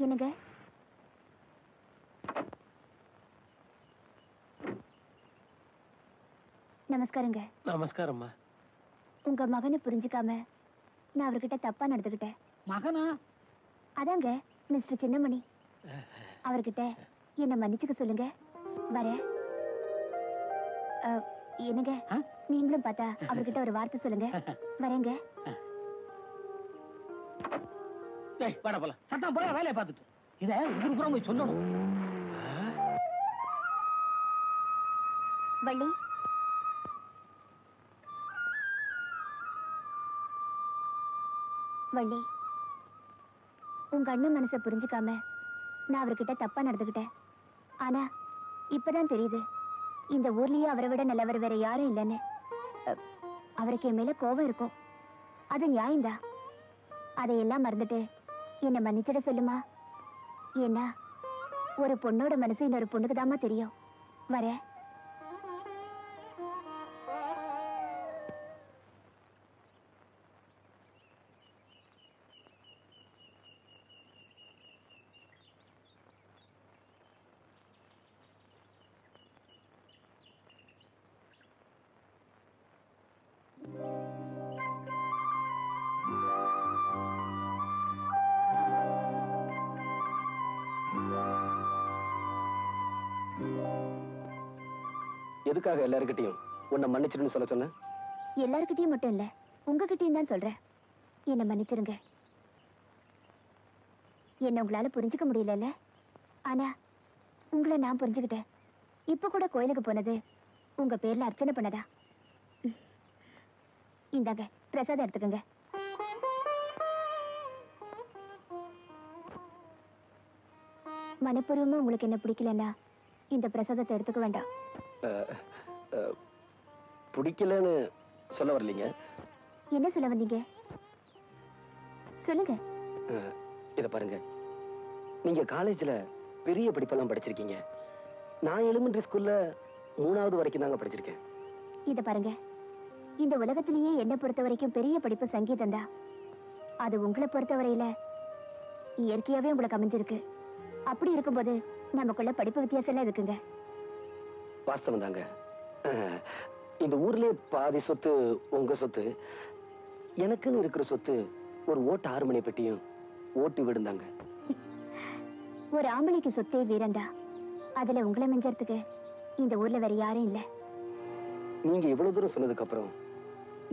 என்னங்க? நமஸ்காரங்க. நமஸ்காரம்மா. உங்க மகனை புரிஞ்சுக்காம நான் அவர்கிட்ட தப்பா நடந்துகிட்டேன். மகனா? அதாங்க மிஸ்டர் சின்னமணி. அவர்கிட்ட என்ன மன்னிச்சுக்க சொல்லுங்க. வர என்னங்க, நீங்களும் பார்த்தா அவர்கிட்ட ஒரு வார்த்தை சொல்லுங்க. வரேங்க. சத்தம் போல வேலையை பார்த்துட்டு இதை ஊருக்கு புறம் போய் சொல்லணும். வள்ளி, வள்ளி, உங்க அண்ணன் மனசை புரிஞ்சுக்காம நான் அவர்கிட்ட தப்பா நடந்துகிட்டேன். ஆனா இப்பதான் தெரியுது இந்த ஊர்லயே அவரை விட நல்லவர் வேற யாரும் இல்லைன்னு. அவருக்கு என் மேல கோபம் இருக்கும், அது நியாயம்தான். அதையெல்லாம் மறந்துட்டு என்ன மன்னிச்சிட சொல்லுமா. ஏன்னா ஒரு பொண்ணோட மனசு இன்னொரு பொண்ணுக்கு தாமா தெரியும். வர. எதுக்காக எல்லார்கிட்டையும் உன்னை மன்னிச்சிருன்னு சொல்ல சொன்ன? எல்லார்கிட்டயும் மட்டும் இல்ல, உங்ககிட்டயும் தான் சொல்றேன். என்ன மன்னிச்சிருங்க. என்ன உங்களால புரிஞ்சுக்க முடியல, ஆனா உங்களை நான் புரிஞ்சுக்கிட்டேன். இப்ப கூட கோயிலுக்கு போனது உங்க பேர்ல அர்ச்சனை பண்ணதா. இந்தாங்க பிரசாதம் எடுத்துக்கங்க. மனப்பூர்வமா உங்களுக்கு என்ன பிடிக்கலன்னா இந்த பிரசாதத்தை எடுத்துக்க வேண்டாம். பிடிக்கலன்னு சொல்ல வரலீங்க. என்ன சொல்ல வந்தீங்க? சொல்லுங்க. இத பாருங்க, நீங்க காலேஜ்ல பெரிய படிப்பெல்லாம் படிச்சிருக்கீங்க. நான் எலிமெண்டரி ஸ்கூல்ல 3வது வரைக்கும் தாங்க படிச்சிருக்கேன். இத பாருங்க, இந்த உலகத்திலேயே என்ன பொறுத்த வரைக்கும் பெரிய படிப்பு சங்கீதம் தான். அது உங்களை பொறுத்தவரையில இயற்கையாவே உங்களுக்கு அமைஞ்சிருக்கு. அப்படி இருக்கும்போது நமக்குள்ள படிப்பு வித்தியாசம் எல்லாம் இருக்குங்க. வாஸ்தவம் தாங்க. இந்த ஊர்லயே பாதி சொத்து உங்க சொத்து, எனக்குன்னு இருக்கிற சொத்து ஒரு ஓட்டு 6 மணி பெட்டியும் ஓட்டு விடுந்தாங்க. ஒரு ஆம்பளைக்கு சொத்தே வீரண்டா. அதுல உங்களை மிஞ்சறதுக்கு இந்த ஊர்ல வேற யாரும் இல்ல. நீங்க இவ்வளவு தூரம் சொன்னதுக்கு அப்புறம்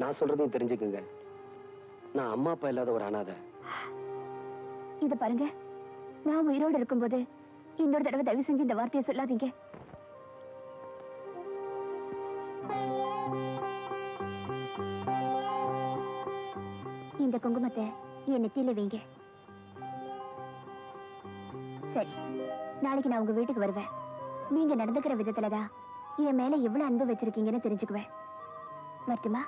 நான் சொல்றதையும் தெரிஞ்சுக்குங்க. நான் அம்மா அப்பா இல்லாத ஒரு அனாதை. இத பாருங்க, நான் உயிரோடு இருக்கும்போது இன்னொரு தடவை தயவு செஞ்சு இந்த வார்த்தையை சொல்லாதீங்க. இந்த குங்குமத்தை என் நெத்தியில வைங்க. சரி, நாளைக்கு நான் உங்க வீட்டுக்கு வருவேன். நீங்க நடந்துக்கிற விதத்துலதான் என் மேல எவ்வளவு அன்பு வச்சிருக்கீங்கன்னு தெரிஞ்சுக்குவேன். வரட்டுமா?